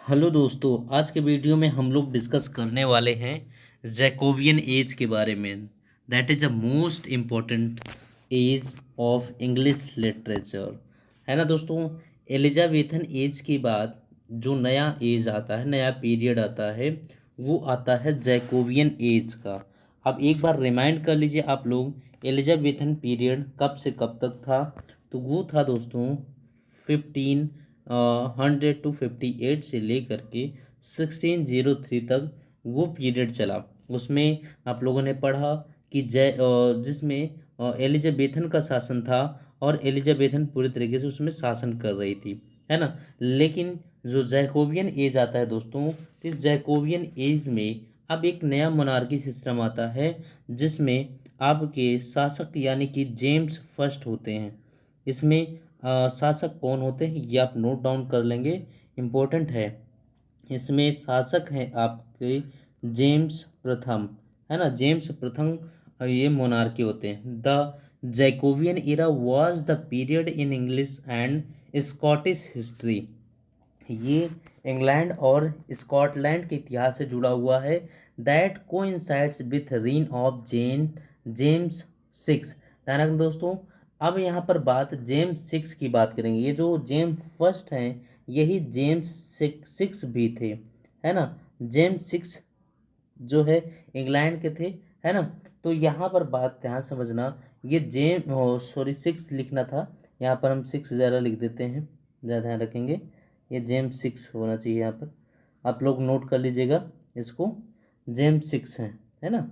Hello दोस्तों, आज के वीडियो में हम लोग डिस्कस करने वाले हैं जैकोबियन एज के बारे में। That is a most important age of English literature, है ना दोस्तों। एलिजाबेथन एज के बाद जो नया एज आता है, नया पीरियड आता है, वो आता है जैकोबियन एज का। अब एक बार रिमाइंड कर लीजिए आप लोग, एलिजाबेथन पीरियड कब से कब तक था। तो वो था दोस्तों 1500 to 1558 से लेकर के 1603 तक वो पीरियड चला। उसमें आप लोगों ने पढ़ा कि जिसमें एलिजाबेथन का शासन था और एलिजाबेथन पूरी तरीके से उसमें शासन कर रही थी, है ना। लेकिन जो जैकोबियन एज आता है दोस्तों, इस जैकोबियन एज में अब एक नया मोनार्की सिस्टम आता है, जिसमें आपके शासक यानी कि जेम्स फर्स्ट होते हैं। इसमें शासक कौन होते हैं ये आप नोट डाउन कर लेंगे, इम्पोर्टेंट है। इसमें शासक हैं आपके जेम्स प्रथम, है ना। जेम्स प्रथम ये मोनार्की होते हैं। The Jacobean era was the period in English and Scottish history. ये इंग्लैंड और स्कॉटलैंड के इतिहास से जुड़ा हुआ है। That coincides with reign of James six. ध्यान रखना दोस्तों। अब यहाँ पर बात जेम्स सिक्स की बात करेंगे। ये जो जेम्स फर्स्ट हैं, यही जेम्स सिक्स भी थे, है ना। जेम्स सिक्स जो है इंग्लैंड के थे, है ना। तो यहाँ पर बात ध्यान समझना, ये सिक्स लिखना था, यहाँ पर हम सिक्स ज़रा लिख देते हैं, ज़्यादा ध्यान रखेंगे। ये जेम्स सिक्स होना चाहिए, यहाँ पर आप लोग नोट कर लीजिएगा इसको। जेम्स सिक्स है ना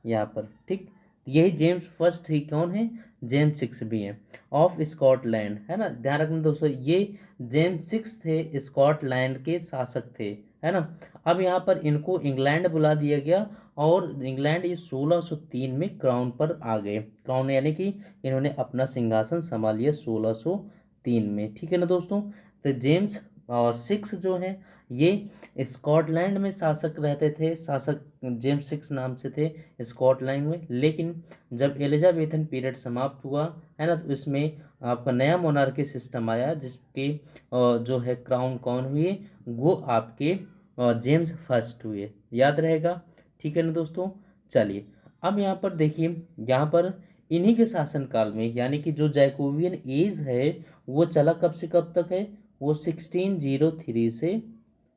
यहाँ पर, ठीक। यही जेम्स फर्स्ट ही कौन है, जेम्स सिक्स भी हैं ऑफ स्कॉटलैंड, है ना। ध्यान रखना दोस्तों, ये जेम्स सिक्स थे, स्कॉटलैंड के शासक थे, है ना। अब यहाँ पर इनको इंग्लैंड बुला दिया गया और इंग्लैंड ये 1603 में क्राउन पर आ गए। क्राउन यानी कि इन्होंने अपना सिंहासन संभाल लिया 1603 में, ठीक है ना दोस्तों। तो जेम्स सिक्स जो हैं ये स्कॉटलैंड में शासक रहते थे। शासक जेम्स सिक्स नाम से थे स्कॉटलैंड में। लेकिन जब एलिजाबेथन पीरियड समाप्त हुआ, है ना, तो इसमें आपका नया मोनार्की सिस्टम आया, जिसके जो है क्राउन कौन हुए, वो आपके जेम्स फर्स्ट हुए। याद रहेगा, ठीक है ना दोस्तों। चलिए अब यहाँ पर देखिए, यहाँ पर इन्हीं के शासनकाल में, यानी कि जो जैकोबियन एज है वो चला कब से कब तक है, वो 1603 से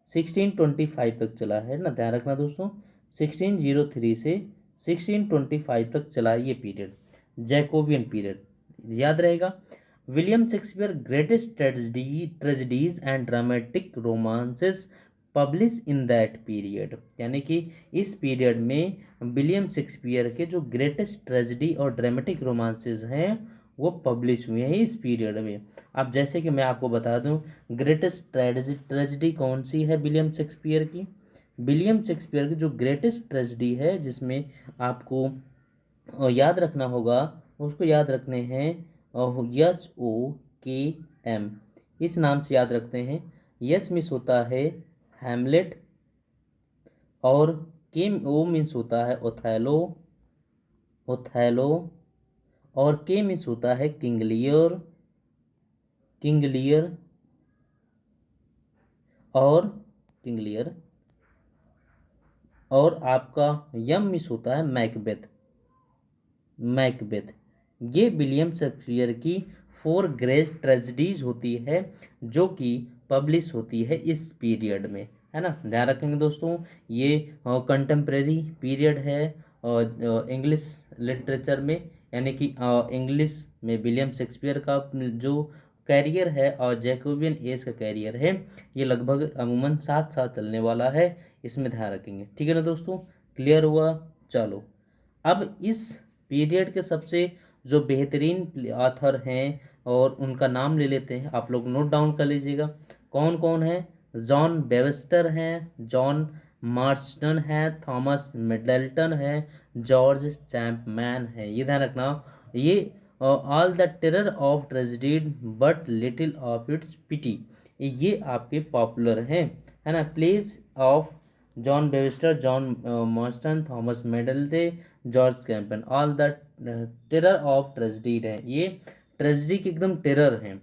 1625 तक चला है ना। ध्यान रखना दोस्तों, 1603 से 1625 तक चला ये पीरियड, जैकोबियन पीरियड। याद रहेगा। William Shakespeare greatest tragedies and dramatic romances publish in that period. यानी कि इस पीरियड में विलियम शेक्सपियर के जो ग्रेटेस्ट ट्रेजेडी और ड्रामेटिक रोमांसेस हैं वो पब्लिश हुए हैं इस पीरियड में। अब जैसे कि मैं आपको बता दूं, ग्रेटेस्ट ट्रेजेडी कौन सी है विलियम शेक्सपियर की। विलियम शेक्सपियर की जो ग्रेटेस्ट ट्रेजेडी है, जिसमें आपको याद रखना होगा, उसको याद रखने हैं HOKM, इस नाम से याद रखते हैं। एच मीन्स होता है हैमलेट, और के ओ मीन्स होता है ओथेलो, ओथेलो, और के मीन्स होता है किंग लियर, किंग लियर, और किंग लियर, और आपका यम मीन्स होता है मैकबेथ, मैकबेथ। ये विलियम शेक्सपियर की 4 ग्रेट ट्रेजेडीज होती है, जो कि पब्लिश होती है इस पीरियड में, है ना। ध्यान रखेंगे दोस्तों, ये कंटेम्प्रेरी पीरियड है इंग्लिश लिटरेचर में। यानी कि इंग्लिश में विलियम शेक्सपियर का जो कैरियर है और जैकोबियन एज का कैरियर है, ये लगभग अमूमन 7 साल चलने वाला है। इसमें ध्यान रखेंगे, ठीक है ना दोस्तों। क्लियर हुआ। चलो अब इस पीरियड के सबसे जो बेहतरीन ऑथर हैं और उनका नाम ले लेते हैं, आप लोग नोट डाउन कर लीजिएगा कौन कौन है। जॉन बेवेस्टर हैं, जॉन मार्स्टन है, थॉमस मिडल्टन है, जॉर्ज चैम्पमैन है। ये ध्यान रखना, ये all the terror of tragedy but little of its pity, ये आपके पॉपुलर हैं, है ना। Place of John Webster, John Marston, Thomas Middleton, George Chapman, all the terror of tragedy है। ये ट्रेजेडी के एकदम टेरर हैं।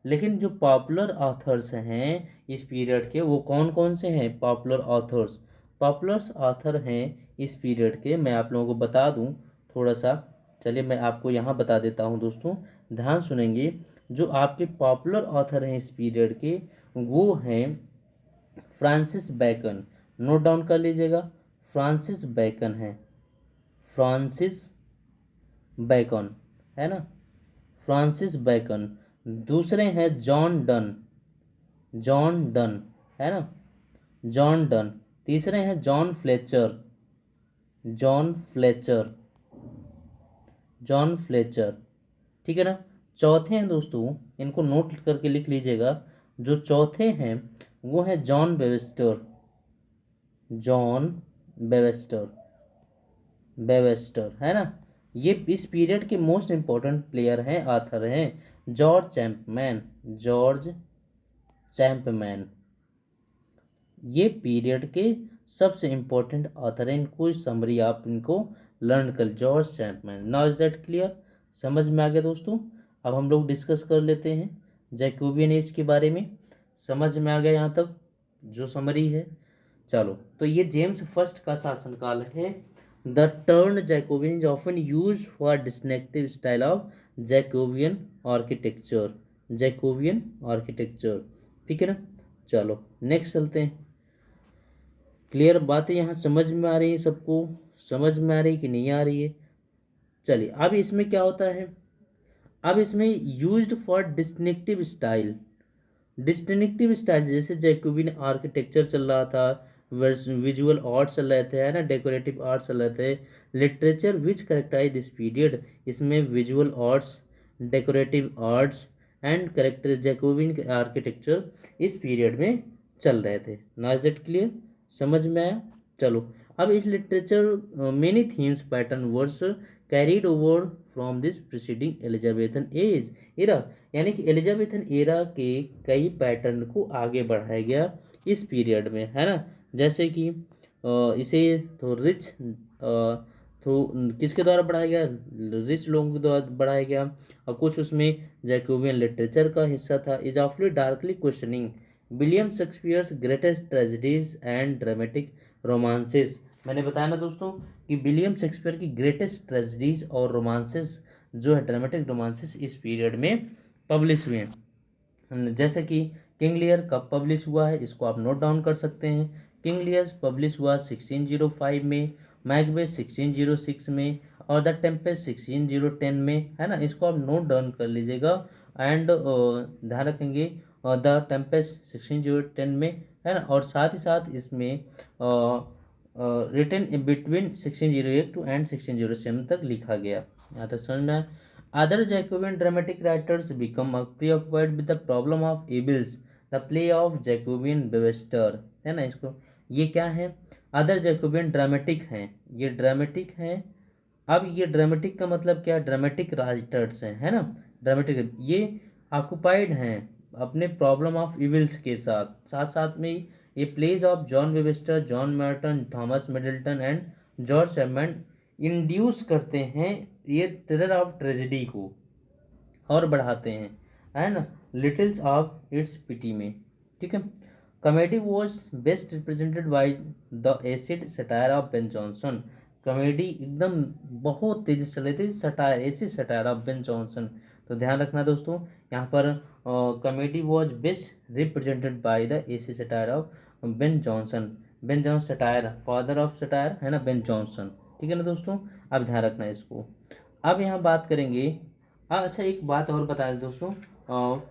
लेकिन जो पॉपुलर ऑथर्स हैं इस पीरियड के वो कौन कौन से हैं? पॉपुलर ऑथर्स, पॉपुलर ऑथर हैं इस पीरियड के, मैं आप लोगों को बता दूं थोड़ा सा। चलिए मैं आपको यहाँ बता देता हूँ दोस्तों, ध्यान सुनेंगे। जो आपके पॉपुलर ऑथर हैं इस पीरियड के वो हैं फ्रांसिस बैकन। नोट डाउन कर लीजिएगा, फ्रांसिस बैकन है, फ्रांसिस बैकन, है ना, फ्रांसिस बैकन। दूसरे हैं जॉन डन, जॉन डन, है ना, जॉन डन। तीसरे हैं John Fletcher, John Fletcher, John Fletcher, ठीक है ना। चौथे हैं दोस्तों, इनको नोट करके लिख लीजिएगा, जो चौथे हैं वो हैं जॉन बेवेस्टर, जॉन बेवेस्टर, बेवेस्टर, है ना। ये इस पीरियड के मोस्ट इंपॉर्टेंट प्लेयर हैं, आथर हैं। जॉर्ज चैंपमैन, जॉर्ज चैंपमैन, ये पीरियड के सबसे इम्पोर्टेंट ऑथर हैं। इनको समरी आप इनको लर्न कर, George Chapman. Now is that clear? समझ में आ गया दोस्तों? अब हम लोग डिस्कस कर लेते हैं जैकोबियन एज के बारे में। समझ में आ गया यहाँ तक जो समरी है? चलो, तो ये जेम्स फर्स्ट का शासनकाल है। The term Jacobean is often use for distinctive style of Jacobean architecture, Jacobean architecture, ठीक है ना। चलो नेक्स्ट चलते हैं। क्लियर बातें यहाँ समझ में आ रही है? सबको समझ में आ रही कि नहीं आ रही है? चलिए, अब इसमें क्या होता है, अब इसमें used for distinctive style, distinctive style जैसे जैकोबियन आर्किटेक्चर चल रहा था, विजुअल आर्ट चल रहे थे, है ना, डेकोरेटिव आर्ट चल रहे थे, literature which characterize this period, इसमें visual arts, decorative arts and character Jacobean architecture इस पीरियड में चल रहे थे। Now is it clear? समझ में आया? चलो, अब इस literature many themes pattern verse carried over from this preceding Elizabethan age era, यानी कि एलिजाबेथन एरा के कई पैटर्न को आगे बढ़ाया गया इस पीरियड में, है ना। जैसे कि इसे तो रिच तो किसके द्वारा बढ़ाया गया? रिच लोगों के द्वारा बढ़ाया गया। और कुछ उसमें जैकोबियन लिटरेचर का हिस्सा था। Is ऑफली darkly questioning William Shakespeare's greatest tragedies and dramatic romances. मैंने बताया ना दोस्तों कि विलियम शेक्सपियर की ग्रेटेस्ट ट्रेजेडीज और रोमांसेस जो है ड्रामेटिक रोमांसेस इस पीरियड में पब्लिश हुए हैं। जैसे कि किंग लियर कब पब्लिश हुआ है, इसको आप नोट डाउन कर सकते हैं। किंग लियर पब्लिश हुआ 1605 में, मैकबेथ 1606 में, और द टेम्पेस्ट 1610 में, है ना। इसको आप नोट डाउन कर लीजिएगा एंड ध्यान रखेंगे द टेम्पेस्ट 1610 में, है ना। और साथ ही साथ इसमें रिटन बिटवीन 1608 टू एंड 1607 तक लिखा गया। यहाँ तक समझ में आया? Other Jacobean dramatic writers become preoccupied with the problem of evils, the play of Jacobean Webster, है ना। इसको ये क्या है? अदर जैकोबियन ड्रामेटिक हैं, ये ड्रामेटिक हैं। अब ये ड्रामेटिक का मतलब क्या है? ड्रामेटिक राइटर्स हैं, है ना, ड्रामेटिक, ये ऑक्युपाइड हैं अपने प्रॉब्लम ऑफ इविल्स के साथ, साथ साथ में ये plays of John Webster, John Merton, Thomas Middleton and George Chapman induce करते हैं ये टेरर ऑफ ट्रेजेडी को और बढ़ाते हैं, है ना, लिटिल्स ऑफ इट्स पिटी में, ठीक है। Comedy was best represented by the acid satire of Ben Jonson, comedy एकदम बहुत तेजी से चले थे, satire, acid satire of Ben Jonson. तो ध्यान रखना दोस्तों, यहाँ पर comedy was best represented by the acid satire of Ben Jonson, Ben Jonson satire, father of satire, है ना, बेन जॉनसन, ठीक है ना दोस्तों। अब ध्यान रखना इसको। अब यहाँ बात करेंगे, अच्छा एक बात और बता दें दोस्तों,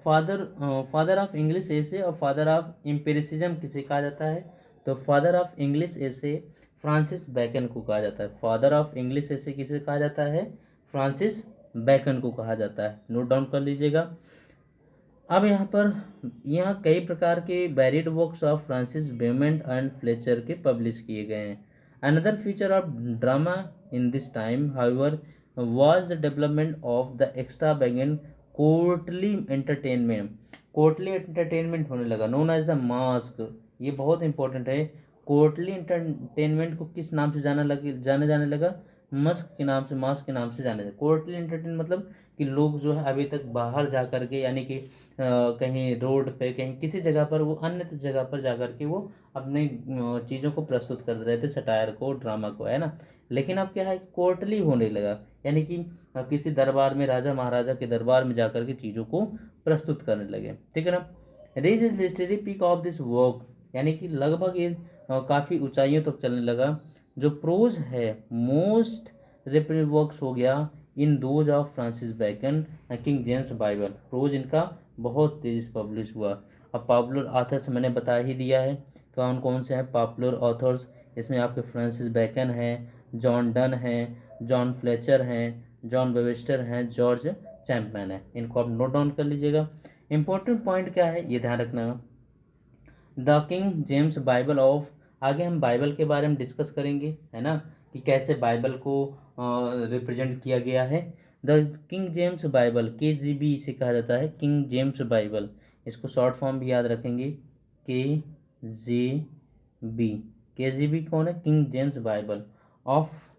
फादर ऑफ इंग्लिश एसे और फादर ऑफ एम्पिरिसिज्म किसे कहा जाता है? तो father of English essay Francis bacon को कहा जाता है। फादर ऑफ इंग्लिश एसे किसे कहा जाता है? फ्रांसिस बैकन को कहा जाता है। नोट डाउन कर लीजिएगा। अब यहाँ कई प्रकार के varied works of Francis Beaumont and Fletcher के पब्लिश किए गए हैं। Another feature of drama in this time however was the development of the extravagant courtly entertainment, courtly entertainment होने लगा, नोन एज द मास्क। ये बहुत इंपॉर्टेंट है। Courtly entertainment को किस नाम से जाना जाने लगा? मास्क के नाम से जाने जाते। कोर्टली एंटरटेन मतलब कि लोग जो है अभी तक बाहर जा कर के, यानी कि कहीं रोड पे, कहीं किसी जगह पर, वो अन्य जगह पर जा कर के वो अपने चीज़ों को प्रस्तुत कर रहे थे, सटायर को, ड्रामा को, है ना। लेकिन अब क्या है कि कोर्टली होने लगा, यानी कि किसी दरबार में, राजा महाराजा के दरबार में जाकर के चीज़ों को प्रस्तुत करने लगे, ठीक है ना। Reach is literary peak of this work, यानी कि लगभग ये काफ़ी ऊंचाइयों तक चलने लगा। जो प्रोज है मोस्ट रिप्रेजेंटेड वर्क्स हो गया in those of Francis Bacon, King James Bible. Prose इनका बहुत तेजी से पब्लिश हुआ। अब पॉपुलर ऑथर्स मैंने बता ही दिया है कौन कौन से हैं पॉपुलर ऑथर्स। इसमें आपके फ्रांसिस बैकन हैं, जॉन डन हैं, जॉन फ्लेचर हैं, जॉन वेबस्टर हैं, जॉर्ज चैंपमैन है। इनको आप नोट डाउन कर लीजिएगा। इंपॉर्टेंट पॉइंट क्या है ये ध्यान रखना। The King James Bible of, आगे हम बाइबल के बारे में डिस्कस करेंगे, है ना, कि कैसे बाइबल को रिप्रेजेंट किया गया है। The King James Bible, KGB इसे कहा जाता है, किंग जेम्स बाइबल। इसको शॉर्ट फॉर्म भी याद रखेंगे, KGB। KGB कौन है? King James Bible of,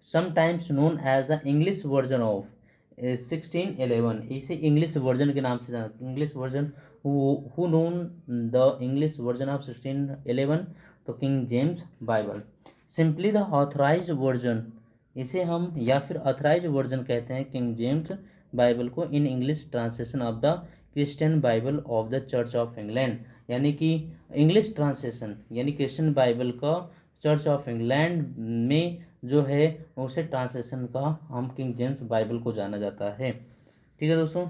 sometimes known as the English version of 1611। इसे इंग्लिश वर्जन के नाम से जाना, English version, who known the English version of 1611, तो King James Bible. Simply the authorised version, इसे हम या फिर ऑथराइज्ड वर्जन कहते हैं किंग जेम्स बाइबल को, in English translation of the Christian Bible of the church of England. यानी कि इंग्लिश ट्रांसलेशन, यानी क्रिश्चियन बाइबल का चर्च ऑफ इंग्लैंड में जो है उसे ट्रांसलेशन का हम किंग जेम्स बाइबल को जाना जाता है, ठीक है दोस्तों।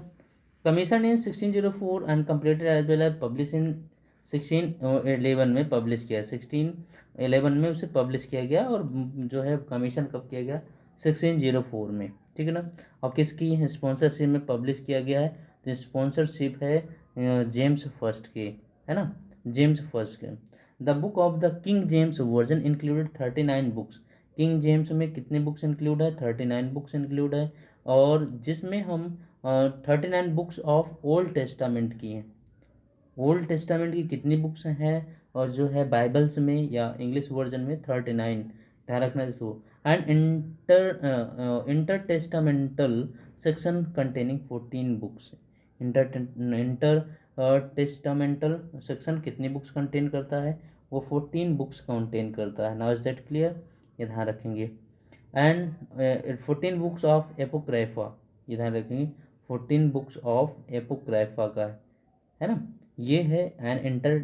Commission in 1604 and completed as well as publish in 1611 में पब्लिश किया, 1611 में उसे पब्लिश किया गया, और जो है कमीशन कब किया गया? 1604 में, ठीक है ना। और किसकी स्पॉन्सरशिप में पब्लिश किया गया है? तो स्पॉन्सरशिप है जेम्स फर्स्ट के, है ना, जेम्स फर्स्ट के। The book of the King James version included 39 books. King James में कितने बुक्स इंक्लूड है? 39 बुक्स इंक्लूड है, और जिसमें हम 39 बुक्स ऑफ ओल्ड टेस्टामेंट की हैं। ओल्ड टेस्टामेंट की कितनी बुक्स हैं? और जो है बाइबल्स में या इंग्लिश वर्जन में 39, ध्यान रखना इसको। And inter testamental section containing 14 books. Inter testamental section कितनी बुक्स कंटेन करता है? वो 14 बुक्स कंटेन करता है। Now is that clear? ये ध्यान रखेंगे। एंड 14 बुक्स ऑफ एपोक्राइफा, ये ध्यान रखेंगे, 14 बुक्स ऑफ एपोक्राइफा का है ना, ये है an inter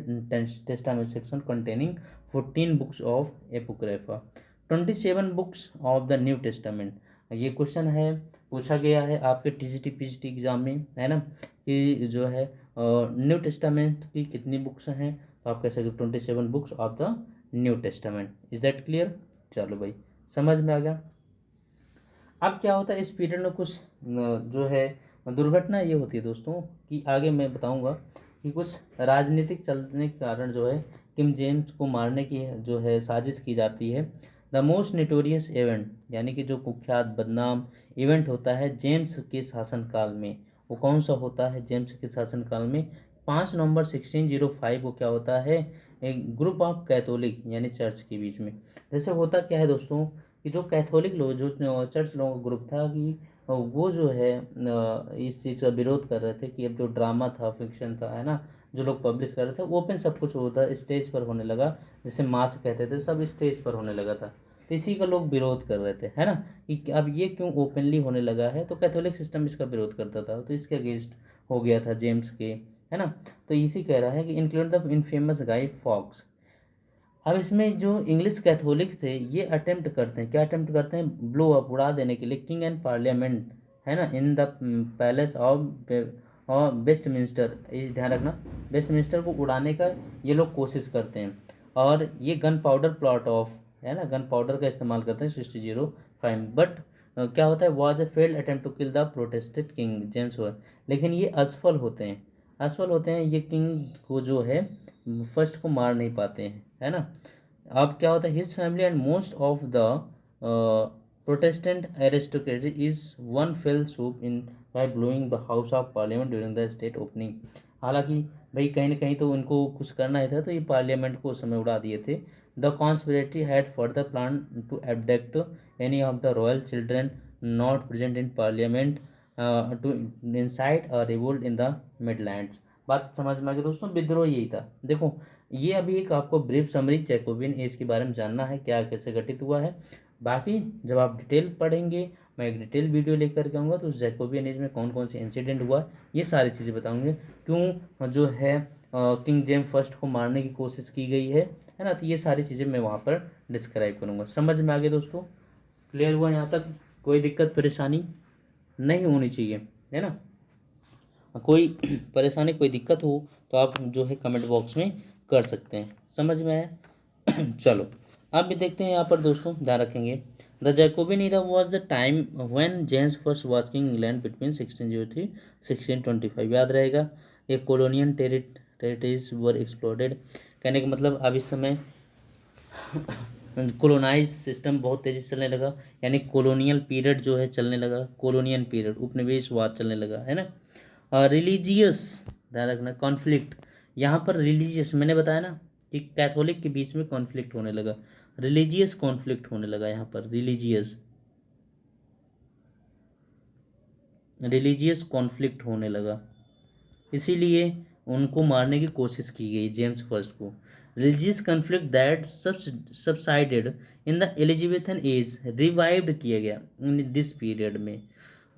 testament section containing 14 books of Apocrypha. 27 books of the New Testament. ये क्वेश्चन है, पूछा गया है आपके TGT PGT एग्जाम में, है ना, कि जो है न्यू टेस्टामेंट की कितनी बुक्स हैं, तो आप कह सकते हो 27 books of the New testament. Is that clear? चलो भाई, समझ में आ गया। अब क्या होता है इस पीरियड में, कुछ जो है दुर्घटना ये होती है दोस्तों, कि आगे मैं बताऊंगा कि कुछ राजनीतिक चलने के कारण जो है किंग जेम्स को मारने की जो है साजिश की जाती है। द मोस्ट नोटोरियस इवेंट, यानी कि जो कुख्यात बदनाम इवेंट होता है जेम्स के शासनकाल में, वो कौन सा होता है जेम्स के शासनकाल में? 5 नवंबर 1605 को क्या होता है, एक ग्रुप ऑफ कैथोलिक यानी चर्च के बीच में, जैसे होता क्या है दोस्तों कि जो कैथोलिक लोग, जो चर्च लोगों का ग्रुप था, कि वो जो है इस चीज़ का विरोध कर रहे थे कि अब जो ड्रामा था, फिक्शन था, है ना, जो लोग पब्लिश कर रहे थे, ओपन सब कुछ होता स्टेज पर होने लगा, जैसे मास कहते थे, सब स्टेज पर होने लगा था, तो इसी का लोग विरोध कर रहे थे, है ना, कि अब ये क्यों ओपनली होने लगा है। तो कैथोलिक सिस्टम इसका विरोध करता था, तो इसके अगेंस्ट हो गया था जेम्स के, है ना। तो इसी कह रहा है कि इंक्लूड द इनफेमस गाई फॉक्स। अब इसमें जो इंग्लिश कैथोलिक थे ये अटेम्प्ट करते हैं, क्या अटेम्प्ट करते हैं? ब्लो अप, उड़ा देने के लिए किंग एंड पार्लियामेंट, है ना, इन द पैलेस ऑफ और वेस्टमिंस्टर। ये ध्यान रखना, वेस्टमिंस्टर को उड़ाने का ये लोग कोशिश करते हैं, और ये गन पाउडर प्लॉट ऑफ, है ना, गन पाउडर का इस्तेमाल करते हैं 1605। बट क्या होता है, was a failed attempt to kill the Protestant king James वर, लेकिन ये असफल होते हैं, असफल होते हैं, ये किंग को जो है फर्स्ट को मार नहीं पाते हैं, है ना। अब क्या होता है, his family and most of the Protestant aristocracy is one fail soup in by blowing the house of parliament during the state opening. हालांकि भाई कहीं ना कहीं तो इनको कुछ करना ही था, तो ये पार्लियामेंट को उस समय उड़ा दिए थे। The conspirators had further plan to abduct any of the royal children not present in parliament to incite a revolt in the Midlands. बात समझ में आ गई दोस्तों, विद्रोह यही था। देखो ये अभी एक आपको ब्रीफ समरी जैकोबियन एज के बारे में जानना है, क्या कैसे घटित हुआ है। बाकी जब आप डिटेल पढ़ेंगे, मैं एक डिटेल वीडियो लेकर के आऊँगा, तो उस जैकोबियन एज में कौन कौन से इंसिडेंट हुआ ये सारी चीज़ें बताऊँगे। क्यों जो है किंग जेम्स फर्स्ट को मारने की कोशिश की गई है ना, तो ये सारी चीज़ें मैं वहाँ पर डिस्क्राइब करूँगा। समझ में आ गया दोस्तों, क्लियर हुआ यहाँ तक? कोई दिक्कत परेशानी नहीं होनी चाहिए, है ना। कोई परेशानी कोई दिक्कत हो तो आप जो है कमेंट बॉक्स में कर सकते हैं। समझ में आया? चलो अब भी देखते हैं यहाँ पर दोस्तों, ध्यान रखेंगे। The Jacobian era was the time when James first was king England between 1603 1625। याद रहेगा, ये कॉलोनियल टेरिटरीज वर एक्सप्लोडेड। कहने का मतलब अब इस समय कोलोनाइज सिस्टम बहुत तेज़ी से चलने लगा, यानी कॉलोनियल पीरियड जो है चलने लगा, कॉलोनियल पीरियड उपनिवेशवाद चलने लगा, है ना। रिलीजियस, ध्यान रखना, कॉन्फ्लिक्ट। यहाँ पर रिलीजियस मैंने बताया ना कि कैथोलिक के बीच में कॉन्फ्लिक्ट होने लगा, रिलीजियस कॉन्फ्लिक्ट होने लगा यहाँ पर, रिलीजियस कॉन्फ्लिक्ट होने लगा, इसीलिए उनको मारने की कोशिश की गई जेम्स फर्स्ट को। Religious conflict that subsided in the Elizabethan age revived किया गया इन दिस पीरियड में।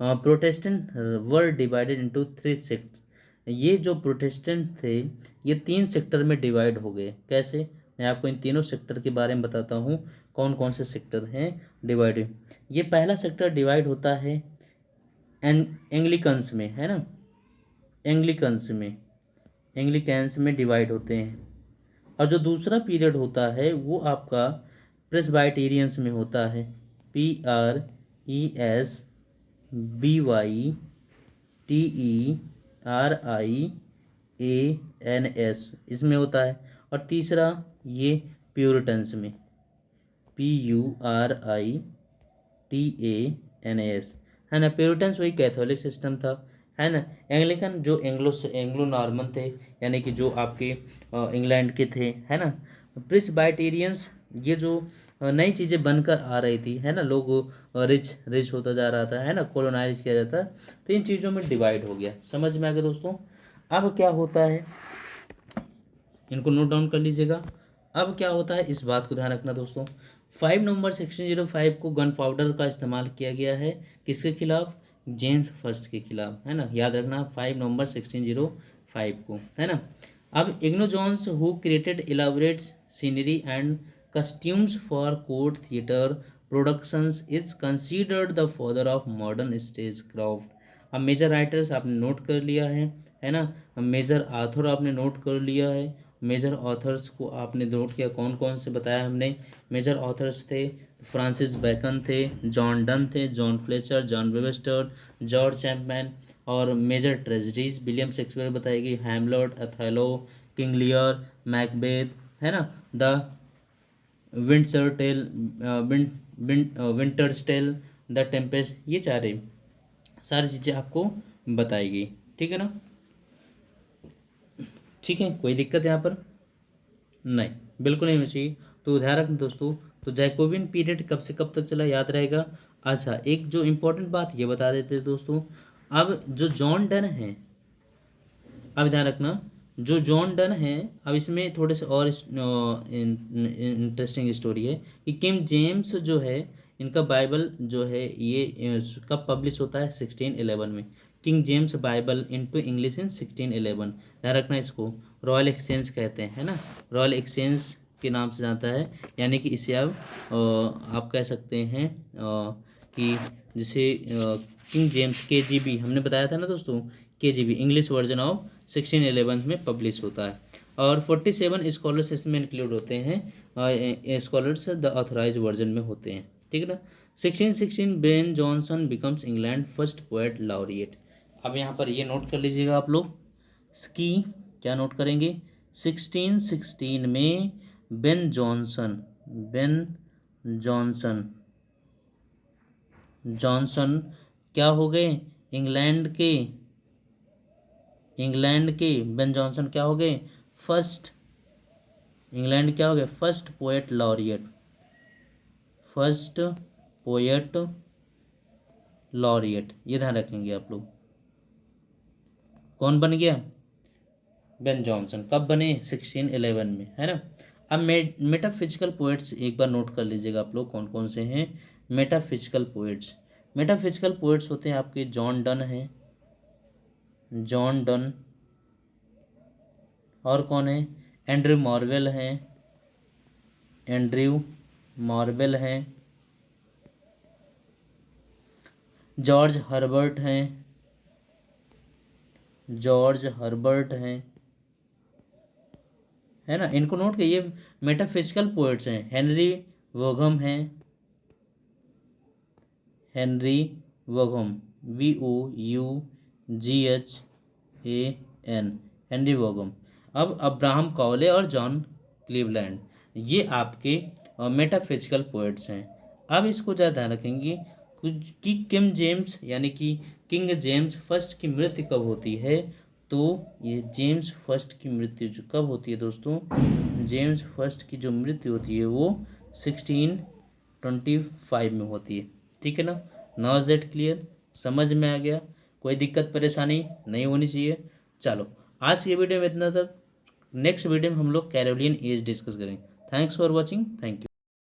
Protestant were divided into 3 sect. ये जो प्रोटेस्टेंट थे ये 3 सेक्टर में डिवाइड हो गए। कैसे? मैं आपको इन तीनों सेक्टर के बारे में बताता हूँ, कौन कौन से सेक्टर हैं डिवाइड। ये पहला सेक्टर डिवाइड होता है एंग्लिकन्स में, है ना, एंग्लिकन्स में डिवाइड होते हैं। और जो दूसरा पीरियड होता है वो आपका प्रेस्बाइटेरियंस में होता है, PRESBYTERIANS इसमें होता है। और तीसरा ये प्यूरिटन्स में, PURITANS, है ना। प्यूरिटन्स वही कैथोलिक सिस्टम था, है ना। एंग्लिकन जो एंग्लो नॉर्मन थे, यानी कि जो आपके इंग्लैंड के थे, है ना। प्रिस्बाइटेरियंस ये जो नई चीज़ें बनकर आ रही थी, है ना, लोग रिच रिच होता जा रहा था, है ना, कॉलोनाइज किया जाता, तो इन चीज़ों में डिवाइड हो गया। समझ में आ गया दोस्तों? अब क्या होता है, इनको नोट डाउन कर लीजिएगा। अब क्या होता है इस बात को ध्यान रखना दोस्तों। 5 नवंबर 1605 को गन पाउडर का इस्तेमाल किया गया है, किसके खिलाफ? जेम्स फर्स्ट के खिलाफ, है ना। याद रखना 5 नवंबर 1605 को, है ना। अब इग्नो Jones who created elaborate scenery and costumes for court theatre productions is considered the father of modern stagecraft. अब मेजर राइटर्स आपने नोट कर लिया है ना। मेजर आथर आपने नोट कर लिया है। मेजर ऑथर्स को आपने नोट किया, कौन कौन से बताया हमने। मेजर ऑथर्स थे फ्रांसिस बेकन थे, जॉन डन थे, John Fletcher, John Webster, George Chapman. और मेजर ट्रेजडीज विलियम शेक्सपियर बताएगी, Hamlet, Othello, King Lear, Macbeth, है ना, the Winter's Tale, Winter's Tale, the Tempest, ये सारी चीज़ें आपको बताएगी। ठीक है ना, ठीक है, कोई दिक्कत यहाँ पर नहीं, बिल्कुल नहीं होनी चाहिए। तो ध्यान रखना दोस्तों, तो जैकोबिन पीरियड कब से कब तक चला याद रहेगा। अच्छा, एक जो इम्पोर्टेंट बात ये बता देते हैं दोस्तों, अब जो जॉन डन है, अब ध्यान रखना, जो जॉन डन है, अब इसमें थोड़े से और इंटरेस्टिंग स्टोरी है कि किंग जेम्स जो है, इनका बाइबल जो है ये कब पब्लिश होता है? 1611 में। King James Bible into English in 1611। ध्यान रखना इसको, रॉयल एक्सचेंज कहते हैं, है ना, रॉयल एक्सचेंज के नाम से जानता है। यानी कि इसे आप कह सकते हैं कि जिसे किंग जेम्स KGB हमने बताया था ना दोस्तों, KGB इंग्लिश वर्जन ऑफ 1611 में पब्लिश होता है। और 47 स्कॉलर्स इसमें इंक्लूड होते हैं, स्कॉलर्स द ऑथराइज वर्जन में होते हैं। ठीक है ना। 1616 Ben Jonson becomes England first poet laureate. अब यहाँ पर ये नोट कर लीजिएगा आप लोग, इसकी क्या नोट करेंगे? 1616 में बेन जॉनसन क्या हो गए? इंग्लैंड के इंग्लैंड के बेन जॉनसन क्या हो गए फर्स्ट, इंग्लैंड क्या हो गए first poet laureate, first poet laureate, ये ध्यान रखेंगे आप लोग। कौन बन गया बेन जॉनसन, कब बने 1611 में, है ना। अब मेटाफिजिकल पोएट्स एक बार नोट कर लीजिएगा आप लोग कौन कौन से हैं मेटाफिजिकल पोएट्स। मेटाफिजिकल पोएट्स होते हैं आपके जॉन डन हैं, जॉन डन, और कौन है एंड्रयू मार्वेल हैं, एंड्रयू मार्वेल हैं, जॉर्ज हर्बर्ट हैं, जॉर्ज हर्बर्ट हैं, है ना। इनको नोट करिए, मेटाफिजिकल पोएट्स हैं। हेनरी वोगम हैं, हेनरी वोगम, VOUGHAN, हेनरी वोगम। अब अब्राहम कॉले और जॉन क्लीवलैंड, ये आपके मेटाफिजिकल पोएट्स हैं। अब इसको ज़्यादा ध्यान रखेंगे कुछ कि किंग जेम्स यानी कि किंग जेम्स फर्स्ट की मृत्यु कब होती है। तो ये जेम्स फर्स्ट की मृत्यु जो कब होती है दोस्तों, जेम्स फर्स्ट की जो मृत्यु होती है वो 1625 में होती है। ठीक है ना। नाउ इज दैट क्लियर, समझ में आ गया, कोई दिक्कत परेशानी नहीं होनी चाहिए। चलो आज की वीडियो में इतना तक, नेक्स्ट वीडियो में हम लोग कैरोलियन एज डिस्कस करेंगे। Thanks for watching, thank you.